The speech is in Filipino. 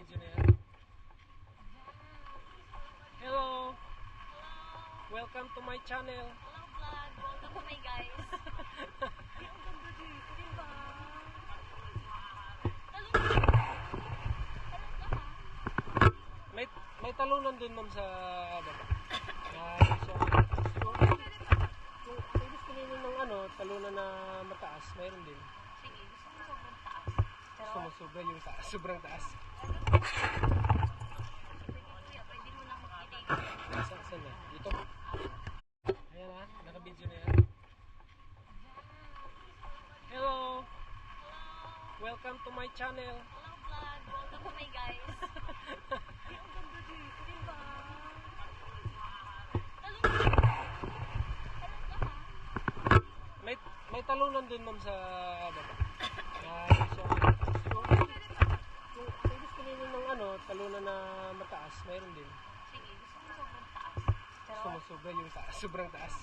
Naka-video na yan. Hello! Welcome to my channel. Hello vlog! Welcome to my guys! Ang ganda dito, diba? May talunan dun ma'am sa baba. Kung gusto niyo ng talunan na mataas, mayroon din. Sige, gusto ko sobrang taas. Gusto mo sobra yung taas, sobrang taas. Kuya, pwede mo nang makinig. Saan na? Dito? Ayan ha, naka-video na yan. Hello! Welcome to my channel. Hello vlog! Welcome to my guys! Ang ganda dito, diba? May talunan dun ma'am sa baba. Kung gusto niyo ng talunan na mataas, mayroon din. Sige, gusto ko sobrang taas. Gusto mo sobra yung taas, sobrang taas.